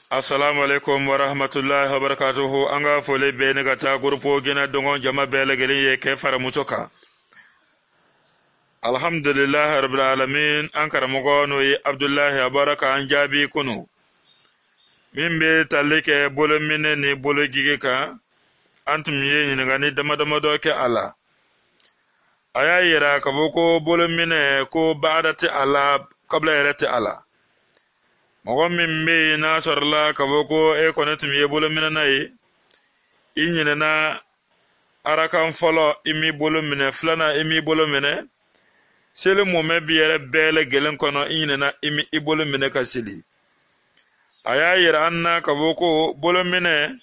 Assalamu alaikum wa rahmatullahi wa barakatuhu. An ga fole be ni ga ta gurpo gina dongon jama bele gelin ye ke fara mutoka. Alhamdulillah rabbil alamin. An karamugo no yi Abdullahi abaraka an jabi kunu. Min be talike bolo mine ni bolo gige ka. Antum ye ni gani dama do ke ala. Aya yira ka ko bolo mine ko ba'dati ala qabla yarati ala. Mɔgɔ min bɛ yen n'a sɔrɔla ka fɔ ko e kɔni tun ye bolo minɛna ye i ɲinɛna arakan fɔlɔ i m'i bolo minɛ filanan i m'i bolo minɛ seli mɔmɛ bi yɛrɛ bɛɛ lajɛlen kɔnɔ i ɲinɛna i m'i bolo minɛ ka seli a y'a yira an na ka fɔ ko bolo minɛ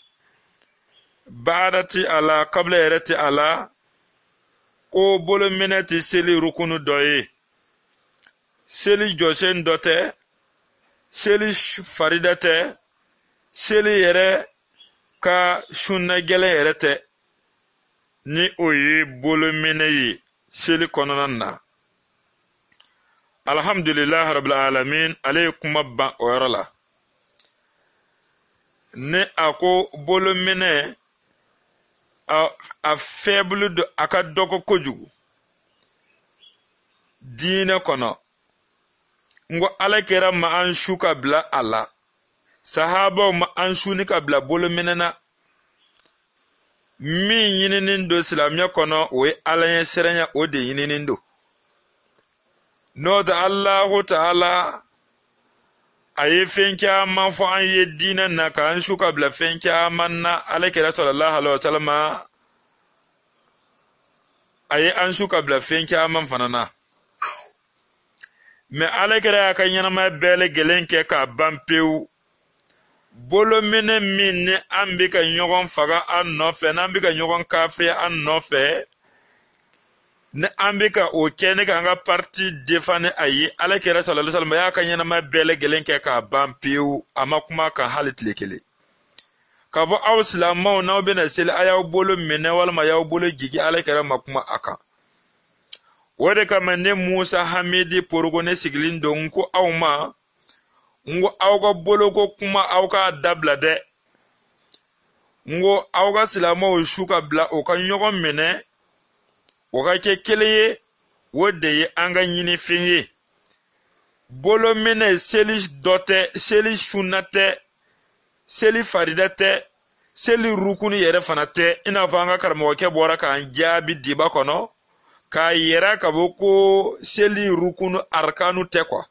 baara ti a la kabila yɛrɛ ti a la ko bolo minɛ ti seli rukunu dɔ ye seli jɔsen dɔ tɛ seli farida tɛ seli yɛrɛ ka sunna gɛlɛn yɛrɛ tɛ ni o ye bolo minɛ ye seli kɔnɔna na alhamdulillah rabbil alamin ale ye kuma ban o yɔrɔ la ni a ko bolo minɛ a faible do a ka dɔgɔ kojugu diinɛ kɔnɔ ngo ala kera ma an shu ka bila ala sahaba ma an shu ni ka bila bolo minena min yininin do islamya kono o ala ye serenya o de yininin do no da Allahu ta'ala ayi fenka man fo an ye dinan na ka an shu ka bila fenka man na ala kera sallallahu alaihi wasallam ayi an shu ka bila fenka man fanana me ala kɛra ka ɲɛnama bɛɛ lajɛlen kɛ ka ban pewu bolo minɛ min ni an bɛ ka ɲɔgɔn faga an nɔfɛ n'an bɛ ka ɲɔgɔn kafiriya an nɔfɛ ni an bɛ ka o kɛ ne ka an ka parti défendre a ye ala kɛra sallallahu alaihi wasallam y'a ka ɲɛnama bɛɛ lajɛlen kɛ ka ban pewu a ma kuma kan hali tile kelen ka fɔ aw silamɛw n'aw bɛna seli a y'aw bolo minɛ walima y'aw bolo jigi ala kɛra ma kuma a kan o de kama ne Musa Hamidi porogo ne sigilen don ko aw ma ngo aw ka bolo ko kuma aw ka dabla dɛ ngo aw ka silamɛw su ka bila o ka ɲɔgɔn minɛ o ka kɛ kelen ye o de ye an ka ɲini fɛn ye bolo minɛ seli dɔ tɛ seli sunna tɛ seli farida tɛ seli rukuni yɛrɛ fana tɛ i n'a fɔ an ka karamɔgɔkɛ bɔra k'an jaabi diba kɔnɔ ka yera ka fɔ ko seli rukunu arkanu tɛ kwa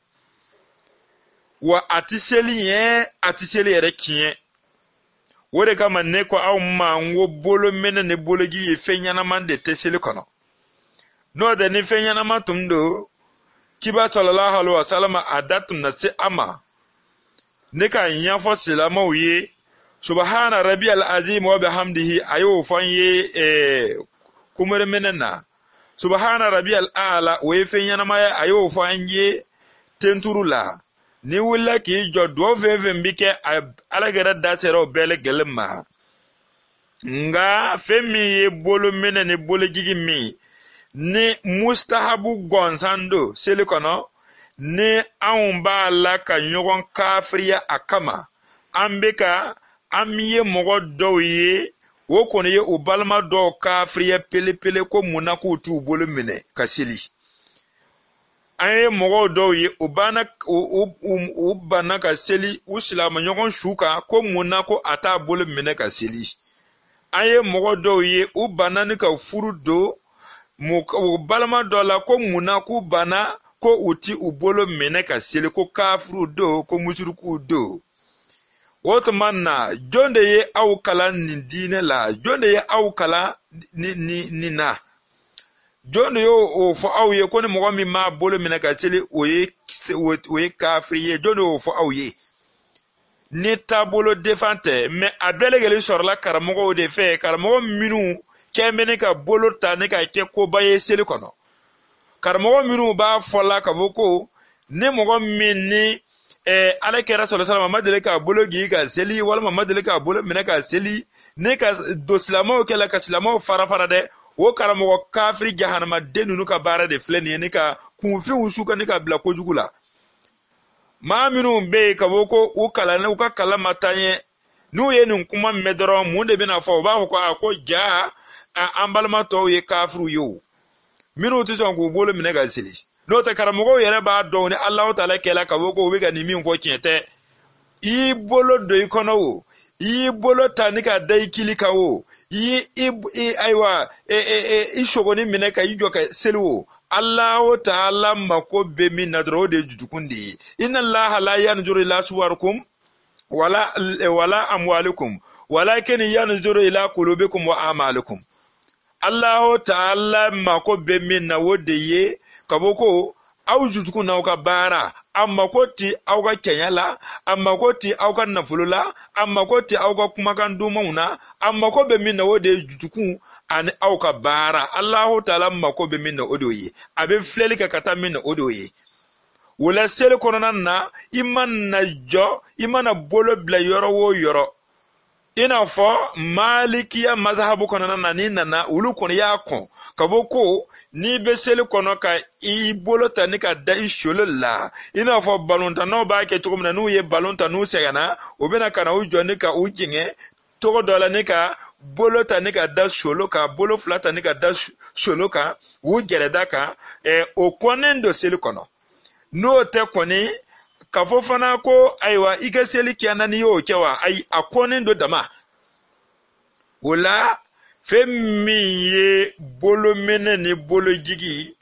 wa a ti seli ɲɛ a ti seli yɛrɛ tiɲɛ o de kama ne ko aw ma n ko bolo minɛ ni bologi ye fɛn ɲɛnaman de tɛ seli kɔnɔ n'o tɛ ni fɛn ɲɛnaman tun do kiba sallallahu alaihi wasallam a da tun na se a ma ne ka ɲɛfɔ silamɛw ye subhana rabbiyal azim wa bihamdihi a y'o fɔ n ye kumere minɛ na subhana rabbiyal a'la o ye fɛn ɲɛnamaya a y'o fɔ an ye tenturu la ni wulila k'i jɔ duwawu fɛn fɛn bi kɛ ala kɛra da sera o bɛɛ lajɛlen ma nga fɛn min ye bolo minɛ ni bolojigi min ni mustahabu gɔnsan do seli kɔnɔ ni anw b'a la ka ɲɔgɔn kafiriya a kama an bɛ ka an ye mɔgɔ dɔw ye o kɔni ye o balima dɔw kafiriya pelepele ko munna k'u t'u bolo minɛ ka seli an ye mɔgɔw dɔw ye o banna ka seli u silamɛ ɲɔgɔn su kan ko munna ko a t'a bolo minɛ ka seli an ye mɔgɔ dɔw ye u banna ni ka furu don o balima dɔ la ko munna k'u banna ko u ti u bolo minɛ ka seli ko kafiru don ko musiriku don o tuma na jɔn de ye aw kalan nin diinɛ la jɔn de ye aw kalan nin na jɔn de y'o fɔ aw ye ko ni mɔgɔ min m'a bolo minɛ ka seli o ye kafiri ye jɔn de y'o fɔ aw ye ni taabolo defan tɛ mɛ a bɛɛ lajɛlen sɔrɔla karamɔgɔw de fɛ karamɔgɔ minnu kɛn bɛ ne ka bolo ta ne ka kɛ koba ye seli kɔnɔ karamɔgɔ minnu b'a fɔla ka fɔ ko ni mɔgɔ min ni ala kɛra sallallahu ma deli k'a bolo gigi ka seli walima ma deli k'a bolo minɛ ka seli ne ka don silamɛw kɛla ka silamɛw fara fara dɛ o karamɔgɔ kafiri jahanama den ninnu ka baara de filɛ nin ye ne ka kunfɛnw su ka ne ka bila kojugu la maa minnu bɛ yen ka bɔ ko u ka kalan ma taa ɲɛ n'u ye nin kuma mɛn dɔrɔn mun de bɛna fɔ u b'a fɔ ko ko jaa an balima tɔw ye kafiriw ye o minnu tɛ sɔn k'u bolo minɛ ka seli n'o tɛ karamɔgɔw yɛrɛ b'a dɔn ni Alahu Taala kɛla ka bɔ ko u bɛ ka nin min fɔ tiɲɛ tɛ i bolo don i kɔnɔ o i bolo ta ni ka da i kili kan o ayiwa i sogoni minɛ ka i jɔ ka seli o Alahu Taala mako bɛ min na dɔrɔn o de ye dusukun de ye inna Allaha la yanzuru ila suwarikum wala amwalikum walakin yanzuru ila qulubikum wa a'malikum Allahu Ta'ala mako bɛ min na o de ye ka bɔ ko aw dusukun n'aw ka baara a mako ti aw ka kɛɲɛ la a mako ti aw ka nafolo la a mako ti aw ka kumakan dumanw na a mako bɛ min na o de ye dusukun ani aw ka baara Allahu Ta'ala mako bɛ min na o de ye a bɛ filɛli kɛ ka taa min na o de ye wala seli kɔnɔna na i mana jɔ i mana bolo bila yɔrɔ o yɔrɔ i n'a fɔ malikiya mazhabu kɔnɔna na ni nana olu kɔni y'a kɔn ka bɔ ko n'i bɛ seli kɔnɔ ka i bolo ta ni ka da i solo la i n'a fɔ balontannaw b'a kɛ cogo min na n'u ye balon ta n'u sɛgɛnna u bɛna ka na u jɔ ni ka u jɛngɛ togo dɔ la ni ka bolo ta ni ka da solo kan bolo fila ta ni ka da solo kan u gɛrɛda kan o kɔnnen don seli kɔnɔ n'o tɛ kɔni ka fɔ fana ko ayiwa i ka seli kɛnɛ ni y'o kɛ wa ayi a kɔnnen don dama o la fɛn min ye bolo minɛ ni bolo jigi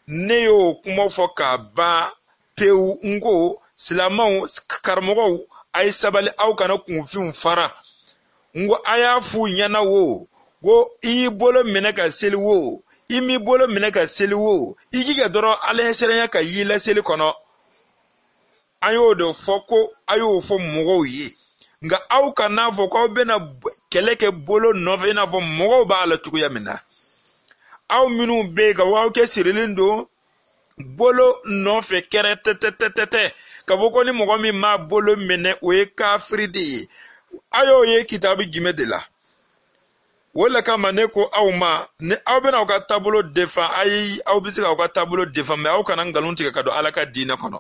ne y'o kuma fɔ k'a ban pewu n ko silamɛw karamɔgɔw a ye sabali aw kana kunfinw fara n ko a y'a f'u ɲɛna wo ko i y'i bolo minɛ ka seli wo i m'i bolo minɛ ka seli wo i jija dɔrɔn ala ɲɛsiranya ka y'i la seli kɔnɔ an y'o de fɔ ko a y'o fɔ mɔgɔw ye nka aw kana fɔ k'aw bɛna kɛlɛ kɛ bolo nɔfɛ i n'a fɔ mɔgɔw b'a la cogoya min na aw minnu bɛ yen ka aw kɛ sirilen don bolo nɔfɛ kɛrɛ tɛtɛtɛtɛ ka fɔ ko ni mɔgɔ min m'a bolo minɛ o ye kafiri de ye a y'o ye kitabu jumɛn de la o le kama ne ko aw ma ni aw bɛna aw ka taabolo defan aw bɛ se k'aw ka taabolo defan mɛ aw kana nkalon tigɛ ka don ala ka diinɛ kɔnɔ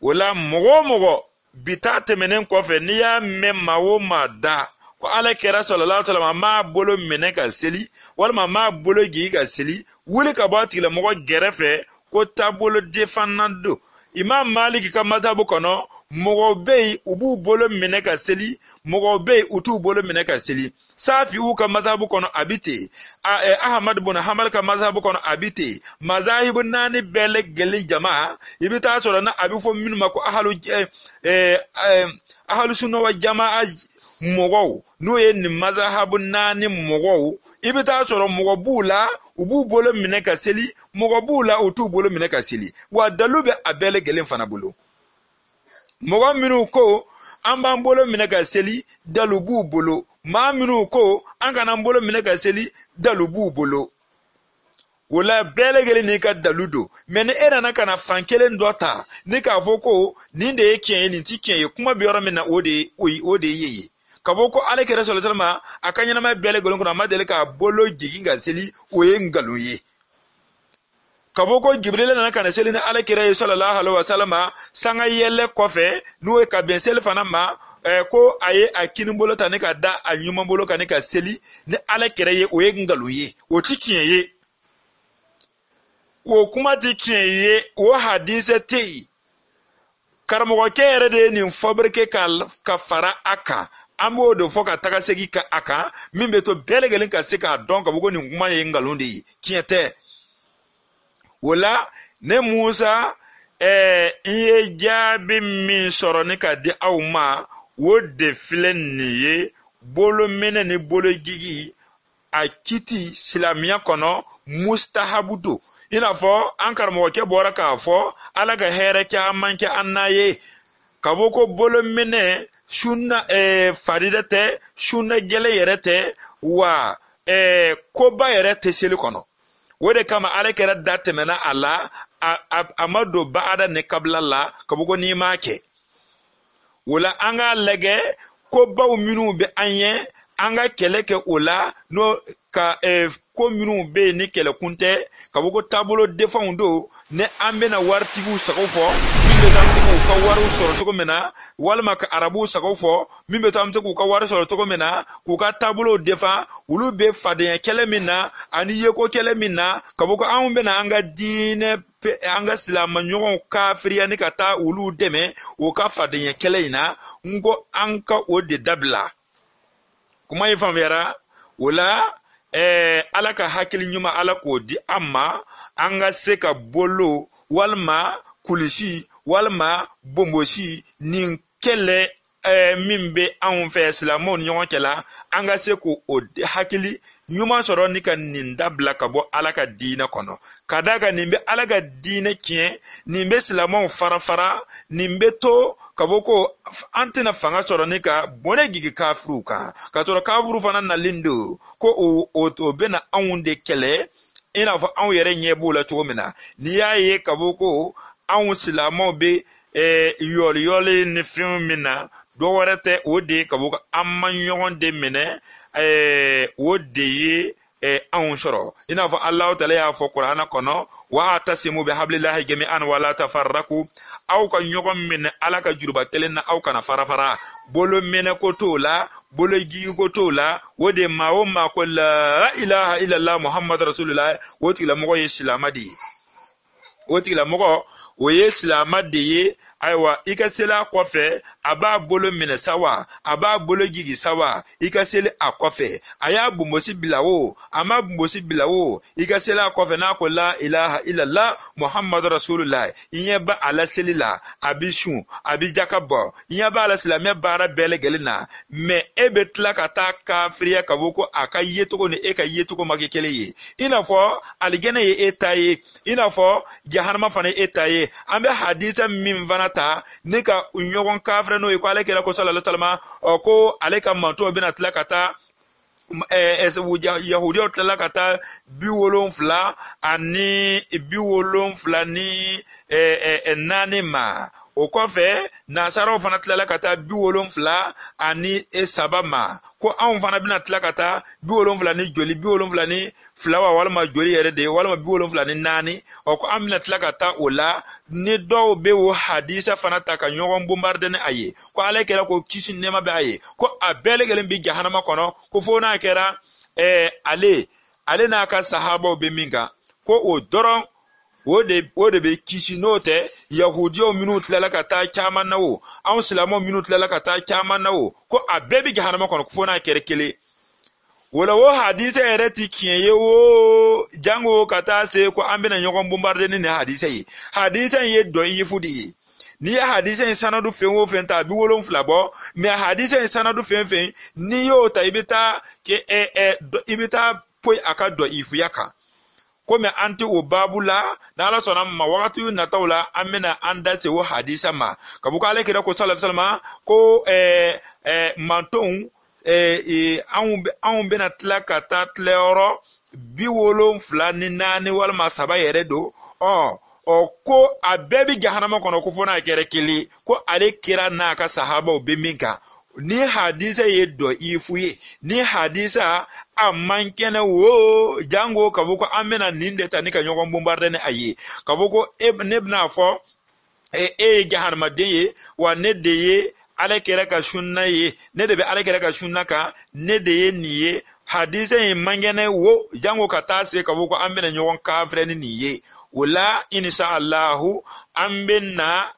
o la mɔgɔ o mɔgɔ bi ta tɛmɛnen kɔfɛ n'i y'a mɛn maa o maa da ko ala kɛra sallallahu alaihi wasallam m'a bolo minɛ ka seli walima m'a bolo jigi ka seli wuli ka bɔ a tigilamɔgɔ gɛrɛfɛ ko taabolo defanna don imam Malik ka mazhabu kɔnɔ mɔgɔw bɛ yen u b'u bolo minɛ ka seli mɔgɔw bɛ yen u t'u bolo minɛ ka seli Safi'u ka mazhabu kɔnɔ a bɛ ten Ahmad ibn Hanbal ka mazhabu kɔnɔ a bɛ ten mazahibu naani bɛɛ lajɛlen jama i bɛ taa sɔrɔ na a bɛ fɔ minnu ma ko ahlu sunna wa jamaa mɔgɔw n'o ye nin mazahabu naani mɔgɔw i bɛ taa sɔrɔ mɔgɔ b'u la u b'u bolo minɛ ka seli mɔgɔ b'u la u t'u bolo minɛ ka seli wa dalu bɛ a bɛɛ lajɛlen fana bolo mɔgɔ minnu ko an b'an bolo minɛ ka seli dalu b'u bolo maa minnu ko an kana an bolo minɛ ka seli dalu b'u bolo o la bɛɛ lajɛlen n'i ka dalu don mɛ ni e nana ka na fan kelen dɔ ta ni k'a fɔ ko nin de ye tiɲɛ ye nin ti tiɲɛ ye kuma bɛ yɔrɔ min na o de ye ye ka fɔ ko ale kɛra sallallahu alaihi wasallam a ka ɲɛnamaya bɛɛ lajɛlen kɔnɔ a ma deli k'a bolo jigin ka seli o ye nkalon ye ka fɔ ko Jibril nana ka na seli ni ale kɛra ye sallallahu alaihi wasallam sanga yɛlɛ kɔfɛ n'o ye ka bɛn seli fana ma ko a ye a kini bolo ta ni ka da a ɲuman bolo kan ni ka seli ni ale kɛra ye o ye nkalon ye o ti tiɲɛ ye o kuma ti tiɲɛ ye o hadise tɛ yen karamɔgɔkɛ yɛrɛ de ye nin fabriqué ka fara a kan an b'o de fɔ ka taga segin ka a kan min bɛ to bɛɛ lajɛlen ka se k'a dɔn ka fɔ ko nin kuma ye nkalon de ye tiɲɛ tɛ o la ne Musa n ye jaabi min sɔrɔ ni ka di aw ma o de filɛ nin ye bolo minɛ ni bolo jigi a kiti silamɛya kɔnɔ mustahabu don i n'a fɔ an karamɔgɔkɛ bɔra k'a fɔ ala ka hɛrɛ caman kɛ an n'a ye ka fɔ ko bolo minɛ sunna farida tɛ sunna gɛlɛ yɛrɛ tɛ wa koba yɛrɛ tɛ seli kɔnɔ o de kama ale kɛra da tɛmɛna a la a ma don baada ni kabila la ka fɔ ko n'i m'a kɛ o la an k'a lajɛ kobaw minnu bɛ an ye an ka kɛlɛ kɛ o la n'o ka ko minnu bɛ yen ni kɛlɛkun tɛ ka fɔ ko taabolo defenw don ni an bɛna waritigiw sago fɔ min be tam tiku ka waru soro to mena walma ka arabu sago fo min be tam tiku ka waru soro to mena ku ka tabulo defa ulu be faden kele minna ani yeko kele minna ka boko an be na anga dine anga silama nyogon kafiriya ni kata ulu deme o ka faden kele ina ngo anka o de dabla kuma yifam yara wala alaka hakili nyuma alako di amma anga seka bolo walma kulishi walma bomboshi nin kele mimbe an fe islamon yon kela anga seko o hakili nyuma soro ni kan nin dabla kabo alaka dina kono kadaga nimbe alaka dina kien nimbe islamon farafara nimbe to kaboko antina fanga soro ni ka bone gigi kafru ka soro kafru fana na lindo ko o bena anwunde kele ina fa an yere nyebo la to mina ni yaye kaboko an silamo be yoli ni film mina do warate ode kaboko amman yon de mene ode ye an soro ina fa Allah ta'ala ya fa Qur'ana kono wa tasimu bi hablillahi jami'an wa la tafarraqu aw kan yogon min alaka jurba kelena aw kana farafara bolo mene ko tola bolo gi ko tola wode mawo ma ko la ilaha illa allah muhammad rasulullah woti la mo islamadi woti la mo o islamadi aywa ikasela kofe aba bolo mene sawa aba bolo gigi sawa ikasele akofe aya bumbosi bilawo ama bumbosi bilawo ikasela kofe na ko la ilaha illa allah muhammad rasulullah inyeba ala selila abishu abijakabo inyeba ala silame bara bele gelina me ebetla kata kafriya kaboko akayeto ko ne ekayeto ko makekeleye inafo aligene ye etaye inafo jahannama fane etaye ambe hadisa mimvana ta nika unyogon kafre no ko aleke la ko sallallahu alaihi wasallam ko aleka manto bina tlakata yahudiya tlakata biwolon fla ani biwolon fla ni nanima o kofe nasaro fana tlakata biwolon fla ani sabama ko an fana bina tlakata biwolon fla ni joli biwolon fla ni flawa walma joli yere de walma biwolon fla ni nani o ko amina tlakata ola ni do be wo hadisa fana ta ka nyogon bombarde ne aye ko ale kera ko kisi nema be aye ko abele gelen bi jahannama kono ko fo na kera ale na ka sahaba be minga ko o doron wode be kisi note yahudiyo minut lalakata kyaman nawo an silamo minut lalakata kyaman nawo ko abebi jahannama kono ko fo na kere kele wala wo hadisa ereti kiyenye wo jango kata se ko ambena nyogon bombarde ni hadisa yi hadisa ye do yi fudi ni hadisa sanadu fen wo fen ta bi wolon flabo me hadisa sanadu fen ni yo ta ibita ke ibita poi aka do ifu yaka ko me anti o babula na ala sona ma wakati na tawla amena anda se wo hadisa ma kabuka ale kira ko sallallahu alaihi wasallam ko manton an bena tlakata tleoro biwolon flani nani walma saba yere do ko abebi jahannama kono ko fona kere kili ko ale kira na ka sahaba o beminka ni hadisa ye do ifuye ni hadisa amman kene wo jango kabuko amena ninde tanika nyogon bombarde ne aye kabuko nebna fo jahannama deye wa nedeye ale kera ka sunna ye ne de be ale kera ka sunna ka ne de ye niye hadise ye mangene wo jango kata se ka boko ambena nyogon kafre ni niye wala insha Allah ambenna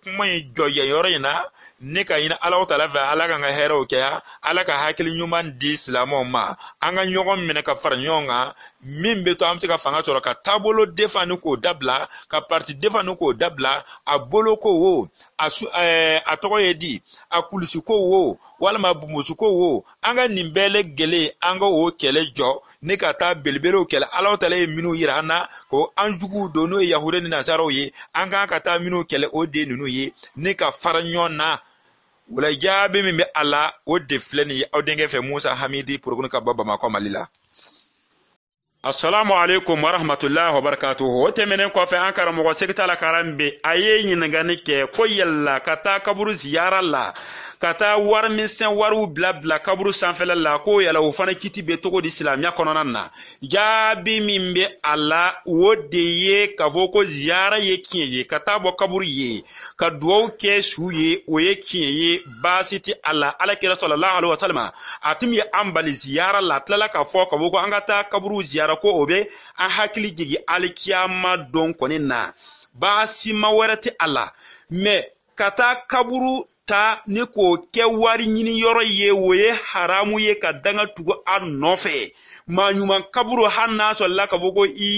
kuma joye yorina ne ka ina Allah taala va ala ka hero kya ala ka hakili nyuman di islamo ma anga nyogon mena ka far nyonga mimbe to amti ka fanga to ka tabolo defanu ko dabla ka parti defanu ko dabla abolo ko wo atoko yedi akulusu ko wo wala mabumusu ko wo anga nimbele gele anga wo kele jo ne ka ta belbelo kele Allah taala e minu yirana ko anjugu dono yahude ni nasaro ye anga ka ta minu kele o de nunu ye ne ka faranyona wala jabe mi ala o de fleni o denge fe Musa Hamidi pour ka baba ma ko malila. Assalamu alaikum wa rahmatullahi wa barakatuhu. Wote menen ko fe an karamogo sekta la karambe aye nyinga nike ko yalla kata kaburu ziyara la ka taa wari misɛn wariw bila kaburu sanfɛla la ko yala o fana kiti be togo di silamɛya kɔnɔna na jaabi min be a la o de ye ka fɔ ko ziyara ye tiɲɛ ye ka taa bɔ kaburu ye ka duwawu kɛ su ye o ye tiɲɛ ye baasi ti a la alakira sallallahu alaihi wasallam a tun ye an bali ziyara la tilala ka fɔ ka fɔ ko an ka taa kaburu ziyara ko o be an hakili jigi alikiyama don kɔni na baasi ma wɛrɛ ti a la mɛ ka taa kaburu ta ni k'o kɛ wari ɲini yɔrɔ ye o ye haramu ye ka danga tugu a nɔfɛ maa ɲuman kaburu hali n'a sɔrɔla ka fɔ ko i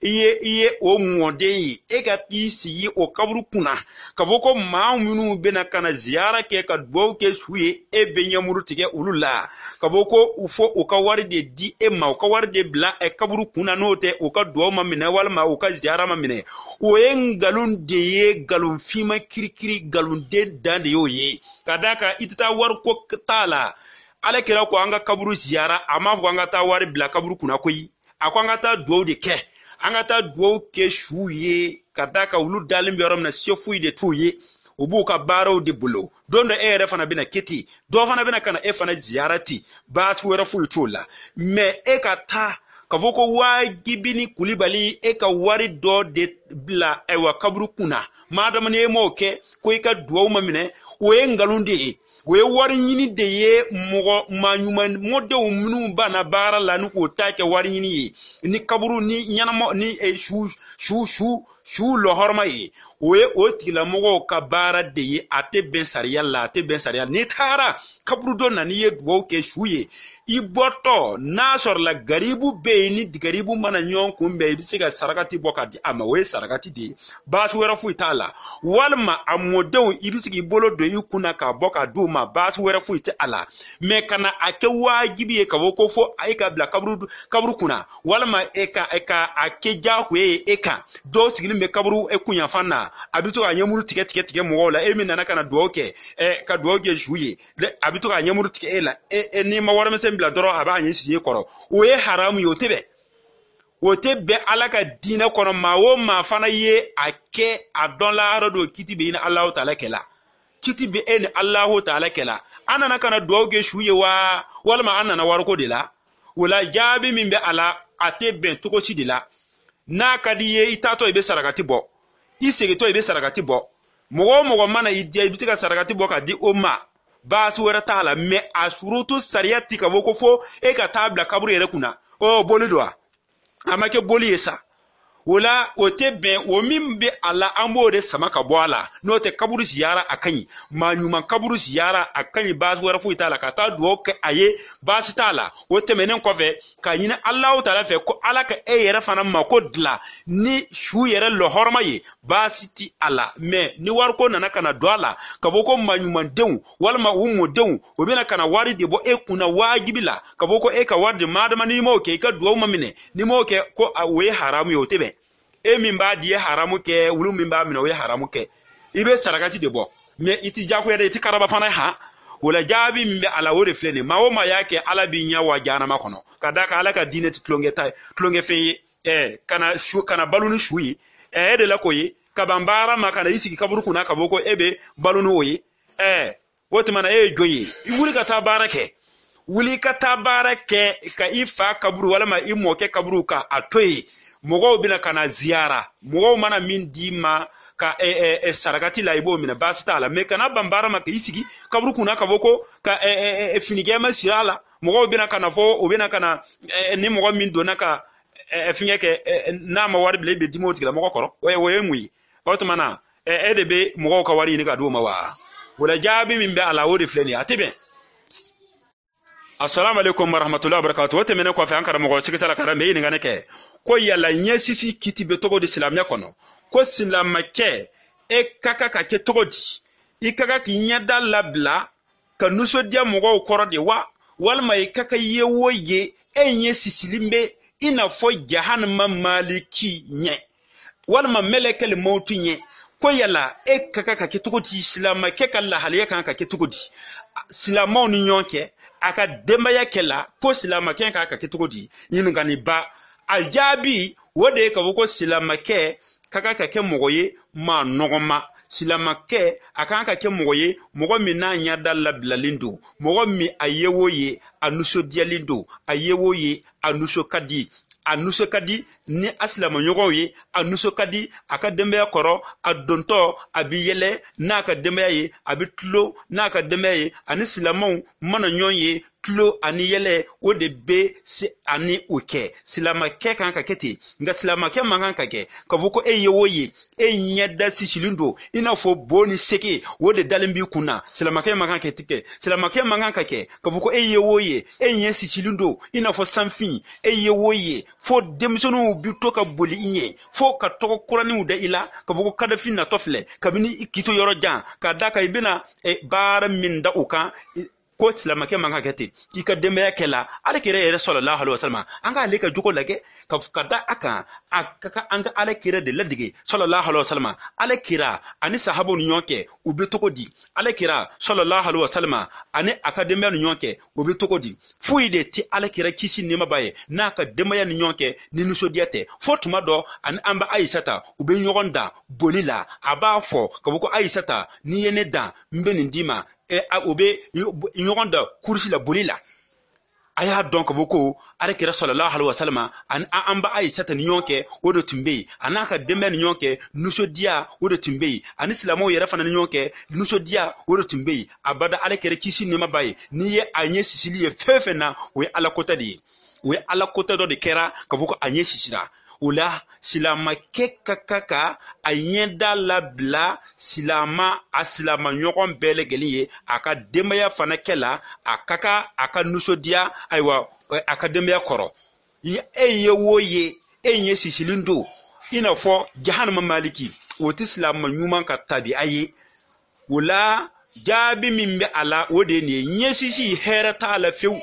ye o mɔden ye e ka t'i sigi o kaburu kunna ka fɔ ko maa minnu bɛna ka na ziyara kɛ ka duwawu kɛ su ye e bɛ ɲɛmuru tigɛ olu la ka fɔ ko u fɔ u ka wari de di e ma u ka wari de bila kaburu kunna n'o tɛ u ka duwawu ma minɛ walima u ka ziyara ma minɛ o ye nkalon de ye nkalonfinma kirikiri nkalonden dan de y'o ye ka d'a kan i tɛ taa wari ko t'a la ala kɛra ko an ka kaburu ziyara a m'a fɔ an ka taa wari bila kaburu kunna koyi a ko an ka taa duwawu de kɛ an ka taa duwawu kɛ su ye ka d'a kan olu dalen bɛ yɔrɔ min na se foyi de t'u ye u b'u ka baaraw de bolo don dɔ e yɛrɛ fana bɛna kɛ dɔ fana bɛna ka na e fana ziyara ten baasi wɛrɛ foyi t'o la mɛ e ka taa ka fɔ ko wajibi ni kulibali e ka wari dɔ de bila ayiwa kaburu kunna maadamu ni e m'o kɛ ko i ka duwawu ma minɛ o ye nkalon de ye o ye wari ɲini de ye maa ɲuman mɔdenw minnu banna baara la ni k'o ta kɛ wari ɲini ye ni kaburu ni ɲɛnama ni su lɔhɔrɔma ye o ye o tigilamɔgɔw ka baara de ye a tɛ bɛn sariya la a tɛ bɛn sariya n'i taara kaburu dɔ na n'i ye duwawu kɛ su ye i bɔtɔ n'a sɔrɔla garibu bɛ yen ni garibu mana ɲɔgɔn kunbɛn i bɛ se ka sarakati bɔ ka di a ma o ye sarakati de ye baasi wɛrɛ foyi t'a la walima a mɔdenw i bɛ se k'i bolo don i kunna k'a bɔ ka di u ma baasi wɛrɛ foyi tɛ a la mɛ ka na a kɛ wajibi ye ka fɔ ko fo e ka bila kaburu kunna walima e ka a kɛ diyagoya ye e kan dɔw sigilen bɛ kaburu kunyanfan na a bɛ to ka ɲɛmuru tigɛ mɔgɔw la e min nana ka na duwawu kɛ ka duwawu kɛ su ye a bɛ to ka ɲɛmuru tigɛ e la n'i ma wari misɛn bila dɔrɔn a b'a ɲɛ sigi kɔrɔ o ye haramu ye o tɛ bɛn ala ka diinɛ kɔnɔ maa o maa fana ye a kɛ a dɔn lahara don kiti bɛ i ni alahu taala kɛla kiti bɛ e ni alahu taala kɛla an nana ka na duwawu kɛ su ye wa walima an nana wariko de la o la jaabi min bɛ a la a tɛ bɛn cogo si de la n'a ka di ye i taatɔ i bɛ sarakati bɔ i segintɔ i bɛ sarakati bɔ mɔgɔ o mɔgɔ mana i diya i bɛ se ka sarakati bɔ ka di o ma baasi wɛrɛ t'a la mɛ a surutu sariya ti ka fɔ ko fo e ka taa bila kaburu yɛrɛ kunna boli don a ma kɛ boli ye sa o la o tɛ bɛn o min bɛ a la an b'o de sama ka bɔ a la n'o tɛ kaburu ziyara a ka ɲi maa ɲuman kaburu ziyara a ka ɲi baasi wɛrɛ foyi t'a la ka taa duwawu kɛ a ye baasi t'a la o tɛmɛnen kɔfɛ ka ɲini alahu taala fɛ ko ala ka e yɛrɛ fana mako dilan ni su yɛrɛ lɔhɔrɔma ye baasi ti a la mɛ ni wariko nana ka na don a la ka fɔ ko maa ɲumandenw walima u mɔdenw o bɛna ka na wari de bɔ e kunna wajibi la ka fɔ ko e ka wari de maadama n'i m'o kɛ i ka duwawu ma minɛ n'i m'o kɛ ko o ye haramu ye o tɛ bɛn e min b'a di ye haramu kɛ wulu min b'a minɛ o ye haramu kɛ i bɛ sarakati de bɔ mɛ i ti jagoya dɛ i ti karaba fana han o la jaabi min bɛ a la o de filɛ nin maa o maa y'a kɛ ala b'i ɲɛ wa jahanama kɔnɔ ka d'a kan ala ka diinɛ ti tulonkɛfɛn ye kana balo ni su ye e de la k'o ye ka ban baara ma ka na i sigi kaburu kunna ka fɔ ko e bɛ balo ni o ye o tuma na e ye jɔn ye i wuli ka taa baara kɛ wuli ka taa baara kɛ ka i fa kaburu walima i mɔkɛ kaburu ka a to yen mɔgɔw bɛna ka na ziyara mɔgɔw mana min d'i ma ka sarakati la i b'o minɛ baasi t'a la mɛ kana ban baara ma k'i sigi kaburu kunna ka fɔ ko ka finigɛma siri a la mɔgɔw bɛna ka na fɔ o bɛna ka na ni mɔgɔ min donna ka fingɛ kɛ n'a ma wari bila i bɛ dimi o tigilamɔgɔ kɔrɔ o ye mun ye o tuma na e de bɛ mɔgɔw ka wari ɲini ka d'o ma wa o la jaabi min bɛ a la o de filɛ nin ye a tɛ bɛn assalamu alaikum warahmatullahi wabarakatuh o tɛmɛnen kɔfɛ an karamɔgɔ cikita la ka da mɛ i ɲininka ne kɛ ko yala ɲɛsisi kiti bɛ cogo di silamɛ kɔnɔ ko silamɛkɛ e ka kan ka kɛ cogo di i ka kan k'i ɲɛda labila ka nisɔndiya mɔgɔw kɔrɔ de wa walima i ka kan ye o ye e ɲɛ sisilen bɛ i n'a fɔ jahanama maliki ɲɛ walima mɛlɛkɛl mautu ɲɛ ko yala e ka kan ka kɛ cogo di silamɛkɛ ka lahaliya kan ka kɛ cogo di silamɛw ni ɲɔgɔn cɛ a ka denbaya kɛ la ko silamɛkɛ kan ka kɛ cogo di ɲininkali ba a jaabi o de ye ka fɔ ko silamɛkɛ ka kan ka kɛ mɔgɔ ye maa nɔgɔma silamakɛ a kan ka kɛ mɔgɔ ye mɔgɔ min n'a ɲɛda labilalen don mɔgɔ min a ye wo ye a nusodiyalen don a ye wo ye a nuso ka di ni a silamaɲɔgɔnw ye a nuso ka di a ka denbaya kɔrɔ a dontɔ a bi yɛlɛ n'a ka denbaya ye a bi tulo n'a ka denbaya ye ani silamɛw mana ɲɔgɔn ye tulo ani yɛlɛ o de be se ani o kɛ silamakɛ kan ka kɛ ten nka silamakɛ man kan ka kɛ ka fɔ ko e ye wo ye e ɲɛda sisilen don i n'a fɔ bo ni sege o de dalen b'i kun na silamakɛ man kan ka kɛ silamakɛ man kan ka kɛ ka fɔ ko e ye wo ye e ɲɛ sisilen don i n'a fɔ sanfin e ye wo ye fo denmisɛnninw bi to ka boli i ɲɛ fo ka tɔgɔ kuraninw da i la ka fɔ ko kadafin natɔ filɛ kabini i k'i to yɔrɔ jan k'a da kan i bɛna baara min da o kan ko silamakɛ man ka kɛ ten i ka denbaya kɛ la alakira yɛrɛ sallallahu alaihi wasallam an ka ale ka jogo lajɛ ka da a kan a ka kan an ka alakira de ladege sallallahu alaihi wasallam alakira ani sahabaw ni ɲɔgɔn cɛ u bɛ cogo di alakira sallallahu alaihi wasallam ani a ka denbaya ni ɲɔgɔn cɛ u bɛ cogo di foyi de tɛ alakira kisi nɛɛma ba ye n'a ka denbaya ni ɲɔgɔn cɛ ni nisɔndiya tɛ fo tuma dɔ ani an bɛ ayisata u bɛ ɲɔgɔn dan boli la a b'a fɔ ka fɔ ko ayisata n'i ye ne dan n bɛ nin d'i ma o bɛ ɲɔgɔn da kurusi la boli la a y'a dɔn ka fɔ ko alakira sallallahu alaihi wasallam ani an b'a ayisata ni ɲɔgɔn kɛ o de tun bɛ yen a n'a ka denbaya ni ɲɔgɔn kɛ nisɔndiya o de tun bɛ yen ani silamɛw yɛrɛ fana ni ɲɔgɔn kɛ nisɔndiya o de tun bɛ yen a bada alakira kisi nɛɛma ba ye n'i ye a ɲɛ sisili ye fɛn fɛn na o ye ala kota de ye o ye ala kota dɔ de kɛra ka fɔ ko a ɲɛ sisira o la silamakɛ ka kan ka a ɲɛda labila a silamaɲɔgɔn bɛɛ lajɛlen ye a ka denbaya fana kɛ la a ka kan a ka nisɔndiya ayiwa a ka denbaya kɔrɔ e ye wo ye e ɲɛ sisilen don i n'a fɔ jahanama maliki o tɛ silama ɲuman ka tabiya ye o la jaabi min bɛ a la o de ye nin ye ɲɛsisi hɛrɛ t'a la fewu